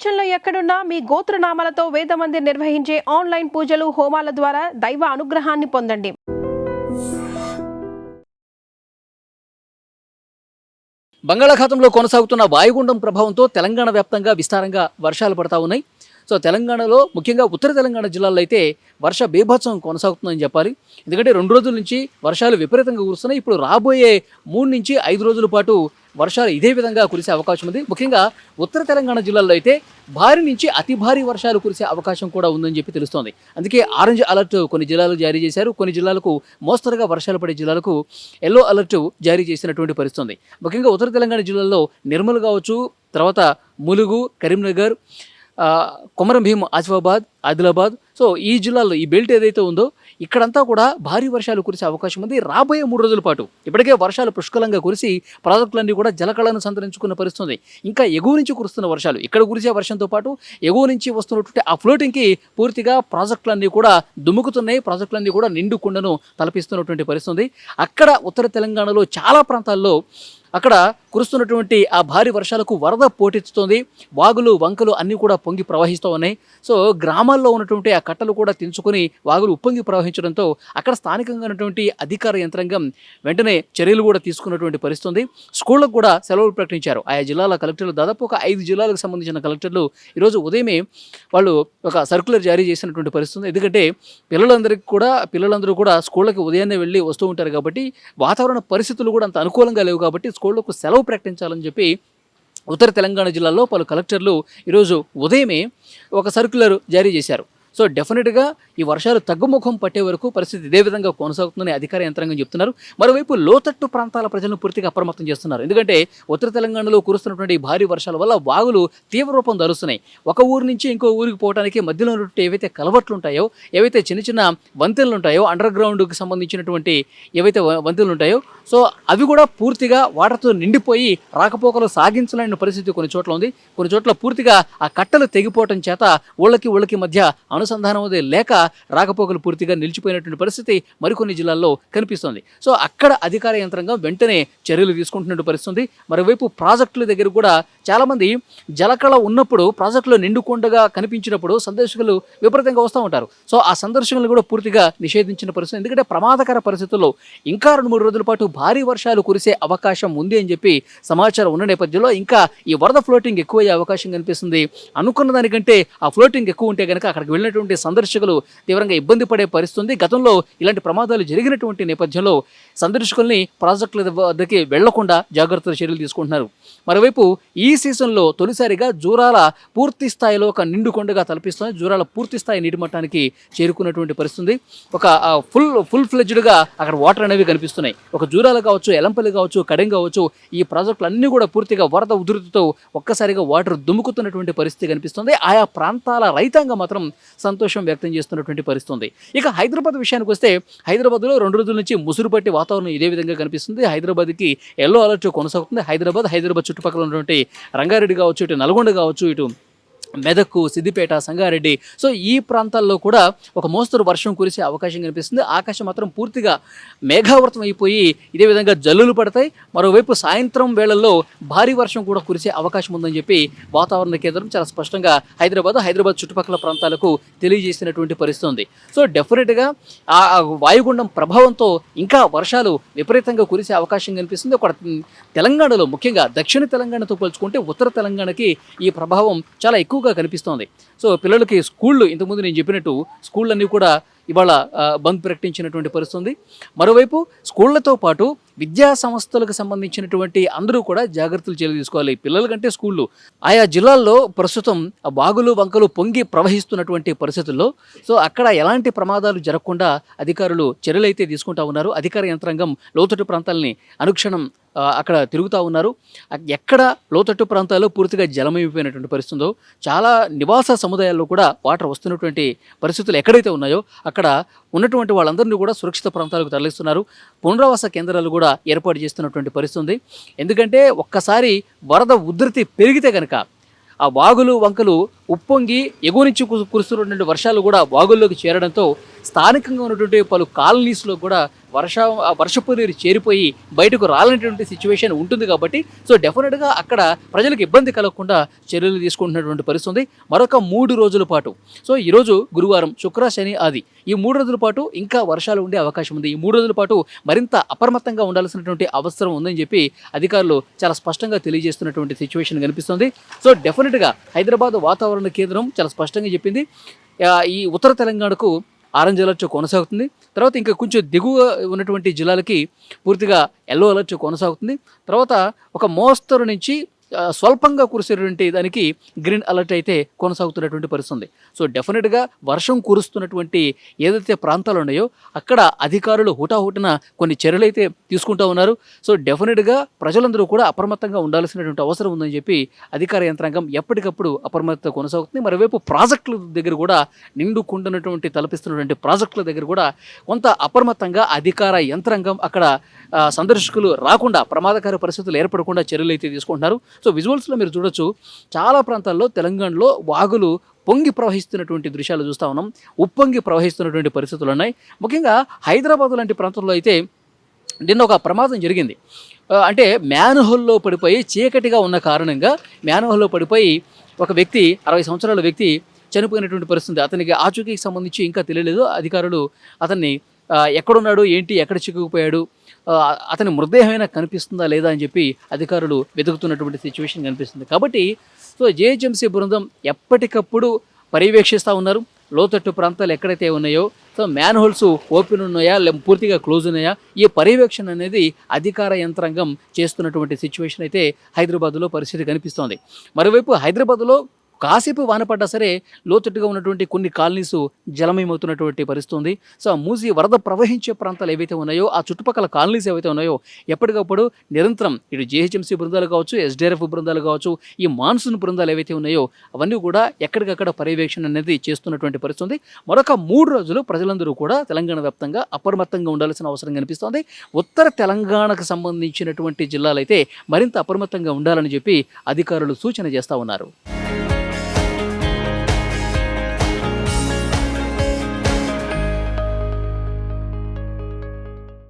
ప్రపంచంలో ఎక్కడున్నా మీ గోత్రనామాలతో వేదమందిర్ నిర్వహించే ఆన్లైన్ పూజలు హోమాల ద్వారా దైవ అనుగ్రహాన్ని పొందండి. బంగాళాఖాతంలో కొనసాగుతున్న వాయుగుండం ప్రభావంతో తెలంగాణ వ్యాప్తంగా విస్తారంగా వర్షాలు పడతా ఉన్నాయి. సో తెలంగాణలో ముఖ్యంగా ఉత్తర తెలంగాణ జిల్లాల్లో అయితే వర్ష బీభత్సం కొనసాగుతుందని చెప్పాలి. ఎందుకంటే 2 రోజుల నుంచి వర్షాలు విపరీతంగా కురుస్తున్నాయి. ఇప్పుడు రాబోయే 3 నుంచి 5 రోజుల పాటు వర్షాలు ఇదే విధంగా కురిసే అవకాశం ఉంది. ముఖ్యంగా ఉత్తర తెలంగాణ జిల్లాల్లో అయితే భారీ నుంచి అతి భారీ వర్షాలు కురిసే అవకాశం కూడా ఉందని చెప్పి తెలుస్తోంది. అందుకే ఆరెంజ్ అలర్ట్ కొన్ని జిల్లాలు జారీ చేశారు. కొన్ని జిల్లాలకు మోస్తరుగా వర్షాలు పడే జిల్లాలకు ఎల్లో అలర్ట్ జారీ చేసినటువంటి పరిస్థితి. ముఖ్యంగా ఉత్తర తెలంగాణ జిల్లాల్లో నిర్మల్ కావచ్చు, తర్వాత ములుగు, కరీంనగర్, కొమరం భీం, ఆసిఫాబాద్, ఆదిలాబాద్, సో ఈ జిల్లాల్లో ఈ బెల్ట్ ఏదైతే ఉందో ఇక్కడంతా కూడా భారీ వర్షాలు కురిసే అవకాశం ఉంది. రాబోయే 3 రోజుల పాటు ఇప్పటికే వర్షాలు పుష్కలంగా కురిసి ప్రాజెక్టులన్నీ కూడా జలకళను సంతరించుకున్న పరిస్థితుంది. ఇంకా ఎగువ నుంచి కురుస్తున్న వర్షాలు, ఇక్కడ కురిసే వర్షంతో పాటు ఎగువ నుంచి వస్తున్నటువంటి ఆ ఫ్లోటింగ్కి పూర్తిగా ప్రాజెక్టులన్నీ కూడా దుముకుతున్నాయి. ప్రాజెక్టులన్నీ కూడా నిండు కుండను తలపిస్తున్నటువంటి పరిస్థితుంది. అక్కడ ఉత్తర తెలంగాణలో చాలా ప్రాంతాల్లో అక్కడ కురుస్తున్నటువంటి ఆ భారీ వర్షాలకు వరద పోటెత్తుతోంది. వాగులు వంకలు అన్నీ కూడా పొంగి ప్రవహిస్తూ ఉన్నాయి. సో గ్రామాల్లో ఉన్నటువంటి ఆ కట్టలు కూడా తెంచుకొని వాగులు ఉప్పొంగి ప్రవహించడంతో అక్కడ స్థానికంగా ఉన్నటువంటి అధికార యంత్రాంగం వెంటనే చర్యలు కూడా తీసుకున్నటువంటి పరిస్థితుంది. స్కూళ్ళకు కూడా సెలవులు ప్రకటించారు. ఆయా జిల్లాల కలెక్టర్లు, దాదాపు ఒక 5 జిల్లాలకు సంబంధించిన కలెక్టర్లు ఈరోజు ఉదయమే వాళ్ళు ఒక సర్క్యులర్ జారీ చేసినటువంటి పరిస్థితుంది. ఎందుకంటే పిల్లలందరూ కూడా స్కూళ్ళకి ఉదయాన్నే వెళ్ళి వస్తూ ఉంటారు కాబట్టి వాతావరణ పరిస్థితులు కూడా అంత అనుకూలంగా లేవు కాబట్టి స్కూళ్ళకు సెలవు ప్రకటించాలని చెప్పి ఉత్తర తెలంగాణ జిల్లాలో పలు కలెక్టర్లు ఈరోజు ఉదయమే ఒక సర్క్యులర్ జారీ చేశారు. సో డెఫినెట్గా ఈ వర్షాలు తగ్గుముఖం పట్టే వరకు పరిస్థితి ఇదే విధంగా కొనసాగుతుందని అధికార యంత్రాంగం చెప్తున్నారు. మరోవైపు లోతట్టు ప్రాంతాల ప్రజలను పూర్తిగా అప్రమత్తం చేస్తున్నారు. ఎందుకంటే ఉత్తర తెలంగాణలో కురుస్తున్నటువంటి భారీ వర్షాల వల్ల వాగులు తీవ్ర రూపం ధరుస్తున్నాయి. ఒక ఊరు నుంచి ఇంకో ఊరికి పోవడానికి మధ్యలో ఉన్నటువంటి ఏవైతే కలవట్లు ఉంటాయో, ఏవైతే చిన్న చిన్న వంతెనలు ఉంటాయో, అండర్ గ్రౌండ్కి సంబంధించినటువంటి ఏవైతే వంతెనలు ఉంటాయో, సో అవి కూడా పూర్తిగా వాటర్తో నిండిపోయి రాకపోకలు సాగించలేని పరిస్థితి కొన్ని చోట్ల ఉంది. కొన్ని చోట్ల పూర్తిగా ఆ కట్టలు తెగిపోవటం చేత ఊళ్ళకి మధ్య అనుసంధానం లేక రాకపోకలు పూర్తిగా నిలిచిపోయినటువంటి పరిస్థితి మరికొన్ని జిల్లాల్లో కనిపిస్తుంది. సో అక్కడ అధికార యంత్రాంగం వెంటనే చర్యలు తీసుకుంటున్నటువంటి పరిస్థితి. మరోవైపు ప్రాజెక్టుల దగ్గర కూడా చాలామంది జలకళ ఉన్నప్పుడు ప్రాజెక్టులో నిండుకొండగా కనిపించినప్పుడు సందర్శకులు విపరీతంగా వస్తూ ఉంటారు. సో ఆ సందర్శకులను కూడా పూర్తిగా నిషేధించిన పరిస్థితి. ఎందుకంటే ప్రమాదకర పరిస్థితుల్లో ఇంకా 2-3 రోజుల పాటు భారీ వర్షాలు కురిసే అవకాశం ఉంది అని చెప్పి సమాచారం ఉన్న నేపథ్యంలో ఇంకా ఈ వరద ఫ్లోటింగ్ ఎక్కువయ్యే అవకాశం కనిపిస్తుంది. అనుకున్న దానికంటే ఆ ఫ్లోటింగ్ ఎక్కువ ఉంటే కనుక అక్కడికి వెళ్ళినటువంటి సందర్శకులు తీవ్రంగా ఇబ్బంది పడే పరిస్థితుంది. గతంలో ఇలాంటి ప్రమాదాలు జరిగినటువంటి నేపథ్యంలో సందర్శకుల్ని ప్రాజెక్టుల వద్దకి వెళ్లకుండా జాగ్రత్తల చర్యలు తీసుకుంటున్నారు. మరోవైపు ఈ సీజన్లో తొలిసారిగా జూరాల పూర్తి స్థాయిలో ఒక నిండుకొండగా తలపిస్తుంది. జూరాల పూర్తి స్థాయి నీటి మట్టానికి చేరుకున్నటువంటి పరిస్థితి. ఒక ఫుల్ ఫ్లెడ్జ్డ్గా అక్కడ వాటర్ అనేవి కనిపిస్తున్నాయి. ఒక జూరాల కావచ్చు, ఎలంపల్లి కావచ్చు, కడెం కావచ్చు, ఈ ప్రాజెక్టులు అన్నీ కూడా పూర్తిగా వరద ఉధృతితో ఒక్కసారిగా వాటర్ దుముకుతున్నటువంటి పరిస్థితి కనిపిస్తుంది. ఆయా ప్రాంతాల రైతాంగం మాత్రం సంతోషం వ్యక్తం చేస్తున్నటువంటి పరిస్థితి. ఇక హైదరాబాద్ విషయానికి వస్తే హైదరాబాద్లో 2 రోజుల నుంచి ముసురు పట్టి వాతావరణం ఇదే విధంగా కనిపిస్తుంది. హైదరాబాద్కి ఎల్లో అలర్ట్ కొనసాగుతుంది. హైదరాబాద్ చుట్టుపక్కల ఉన్నటువంటి రంగారెడ్డి కావచ్చు, ఇటు నల్గొండ కావచ్చు, ఇటు మెదక్, సిద్దిపేట, సంగారెడ్డి, సో ఈ ప్రాంతాల్లో కూడా ఒక మోస్తరు వర్షం కురిసే అవకాశం కనిపిస్తుంది. ఆకాశం మాత్రం పూర్తిగా మేఘావృతం అయిపోయి ఇదే విధంగా జల్లులు పడతాయి. మరోవైపు సాయంత్రం వేళల్లో భారీ వర్షం కూడా కురిసే అవకాశం ఉందని చెప్పి వాతావరణ కేంద్రం చాలా స్పష్టంగా హైదరాబాద్ చుట్టుపక్కల ప్రాంతాలకు తెలియజేసినటువంటి పరిస్థితి ఉంది. సో డెఫినెట్గా ఆ వాయుగుండం ప్రభావంతో ఇంకా వర్షాలు విపరీతంగా కురిసే అవకాశం కనిపిస్తుంది. ఒక తెలంగాణలో ముఖ్యంగా దక్షిణ తెలంగాణతో పోల్చుకుంటే ఉత్తర తెలంగాణకి ఈ ప్రభావం చాలా ఎక్కువగా కనిపిస్తోంది. సో పిల్లలకి స్కూళ్ళు, ఇంతకుముందు నేను చెప్పినట్టు స్కూళ్ళన్నీ కూడా ఇవాళ బంద్ ప్రకటించినటువంటి పరిస్థితి. మరోవైపు స్కూళ్లతో పాటు విద్యా సంస్థలకు సంబంధించినటువంటి అందరూ కూడా జాగ్రత్తలు చర్యలు తీసుకోవాలి. పిల్లల కంటే స్కూళ్ళు ఆయా జిల్లాల్లో ప్రస్తుతం వాగులు వంకలు పొంగి ప్రవహిస్తున్నటువంటి పరిస్థితుల్లో సో అక్కడ ఎలాంటి ప్రమాదాలు జరగకుండా అధికారులు చర్యలు అయితే తీసుకుంటా ఉన్నారు. అధికార యంత్రాంగం లోతట్టు ప్రాంతాలని అనుక్షణం అక్కడ తిరుగుతూ ఉన్నారు. ఎక్కడ లోతట్టు ప్రాంతాల్లో పూర్తిగా జలమైపోయినటువంటి పరిస్థితుందో, చాలా నివాస సముదాయాల్లో కూడా వాటర్ వస్తున్నటువంటి పరిస్థితులు ఎక్కడైతే ఉన్నాయో అక్కడ ఉన్నటువంటి వాళ్ళందరినీ కూడా సురక్షిత ప్రాంతాలకు తరలిస్తున్నారు. పునరావాస కేంద్రాలు కూడా ఏర్పాటు చేస్తున్నటువంటి పరిస్థితి. ఎందుకంటే ఒక్కసారి వరద ఉధృతి పెరిగితే కనుక ఆ వాగులు వంకలు ఉప్పొంగి ఎగువ నుంచి కురుస్తున్నటువంటి వర్షాలు కూడా వాగుల్లోకి చేరడంతో స్థానికంగా ఉన్నటువంటి పలు కాలనీస్లో కూడా వర్షపు నీరు చేరిపోయి బయటకు రాలనేటువంటి సిచ్యువేషన్ ఉంటుంది కాబట్టి సో డెఫినెట్గా అక్కడ ప్రజలకు ఇబ్బంది కలగకుండా చర్యలు తీసుకుంటున్నటువంటి పరిస్థితి ఉంది. మరొక 3 రోజుల పాటు సో ఈరోజు గురువారం, శుక్ర, శని, ఆది ఈ 3 రోజుల పాటు ఇంకా వర్షాలు ఉండే అవకాశం ఉంది. ఈ 3 రోజుల పాటు మరింత అప్రమత్తంగా ఉండాల్సినటువంటి అవసరం ఉందని చెప్పి అధికారులు చాలా స్పష్టంగా తెలియజేస్తున్నటువంటి సిచ్యువేషన్ కనిపిస్తుంది. సో డెఫినెట్గా హైదరాబాద్ వాతావరణ కేంద్రం చాలా స్పష్టంగా చెప్పింది, ఈ ఉత్తర తెలంగాణకు ఆరెంజ్ అలర్ట్ కొనసాగుతుంది. తర్వాత ఇంకా కొంచెం దిగువ ఉన్నటువంటి జిల్లాలకి పూర్తిగా ఎల్లో అలర్ట్ కొనసాగుతుంది. తర్వాత ఒక మోస్తరు నుంచి స్వల్పంగా కురిసేటువంటి దానికి గ్రీన్ అలర్ట్ అయితే కొనసాగుతున్నటువంటి పరిస్థితి ఉంది. సో డెఫినెట్గా వర్షం కురుస్తున్నటువంటి ఏదైతే ప్రాంతాలు ఉన్నాయో అక్కడ అధికారులు హుటాహుటిన కొన్ని చర్యలు అయితే తీసుకుంటూ ఉన్నారు. సో డెఫినెట్గా ప్రజలందరూ కూడా అప్రమత్తంగా ఉండాల్సినటువంటి అవసరం ఉందని చెప్పి అధికార యంత్రాంగం ఎప్పటికప్పుడు అప్రమత్తత కొనసాగుతుంది. మరోవైపు ప్రాజెక్టుల దగ్గర కూడా నిండుకుంటున్నటువంటి తలపిస్తున్నటువంటి ప్రాజెక్టుల దగ్గర కూడా కొంత అప్రమత్తంగా అధికార యంత్రాంగం అక్కడ సందర్శకులు రాకుండా ప్రమాదకర పరిస్థితులు ఏర్పడకుండా చర్యలు అయితే తీసుకుంటున్నారు. సో విజువల్స్లో మీరు చూడొచ్చు, చాలా ప్రాంతాల్లో తెలంగాణలో వాగులు పొంగి ప్రవహిస్తున్నటువంటి దృశ్యాలు చూస్తూ ఉన్నాం. ఉప్పొంగి ప్రవహిస్తున్నటువంటి పరిస్థితులు ఉన్నాయి. ముఖ్యంగా హైదరాబాద్ లాంటి ప్రాంతంలో అయితే నిన్న ఒక ప్రమాదం జరిగింది. అంటే మ్యాన్హోల్లో పడిపోయి చీకటిగా ఉన్న కారణంగా మ్యాన్హోల్లో పడిపోయి ఒక వ్యక్తి 60 సంవత్సరాల వ్యక్తి చనిపోయినటువంటి పరిస్థితి. అతనికి ఆచూకీకి సంబంధించి ఇంకా తెలియలేదు. అధికారులు అతన్ని ఎక్కడున్నాడు, ఏంటి, ఎక్కడ చిక్కుకుపోయాడు, అతని మృతదేహమైనా కనిపిస్తుందా లేదా అని చెప్పి అధికారులు వెతుకుతున్నటువంటి సిచ్యువేషన్ కనిపిస్తుంది. కాబట్టి సో జేహెచ్ఎంసీ బృందం ఎప్పటికప్పుడు పర్యవేక్షిస్తూ ఉన్నారు. లోతట్టు ప్రాంతాలు ఎక్కడైతే ఉన్నాయో సో మ్యాన్ హోల్స్ ఓపెన్ ఉన్నాయా, పూర్తిగా క్లోజ్ ఉన్నాయా, ఈ పర్యవేక్షణ అనేది అధికార యంత్రాంగం చేస్తున్నటువంటి సిచ్యువేషన్ అయితే హైదరాబాద్లో పరిస్థితి కనిపిస్తోంది. మరోవైపు హైదరాబాద్లో కాసేపు వాన పడ్డా సరే లోతట్టుగా ఉన్నటువంటి కొన్ని కాలనీస్ జలమయమవుతున్నటువంటి పరిస్థితి ఉంది. సో మూసి వరద ప్రవహించే ప్రాంతాలు ఏవైతే ఉన్నాయో ఆ చుట్టుపక్కల కాలనీస్ ఏవైతే ఉన్నాయో ఎప్పటికప్పుడు నిరంతరం ఇటు జీహెచ్ఎంసీ బృందాలు కావచ్చు, ఎస్డిఆర్ఎఫ్ బృందాలు కావచ్చు, ఈ మాన్సూన్ బృందాలు ఏవైతే ఉన్నాయో అవన్నీ కూడా ఎక్కడికక్కడ పర్యవేక్షణ అనేది చేస్తున్నటువంటి పరిస్థితి ఉంది. మరొక 3 రోజులు ప్రజలందరూ కూడా తెలంగాణ వ్యాప్తంగా అప్రమత్తంగా ఉండాల్సిన అవసరం కనిపిస్తోంది. ఉత్తర తెలంగాణకు సంబంధించినటువంటి జిల్లాలైతే మరింత అప్రమత్తంగా ఉండాలని చెప్పి అధికారులు సూచన చేస్తూ ఉన్నారు.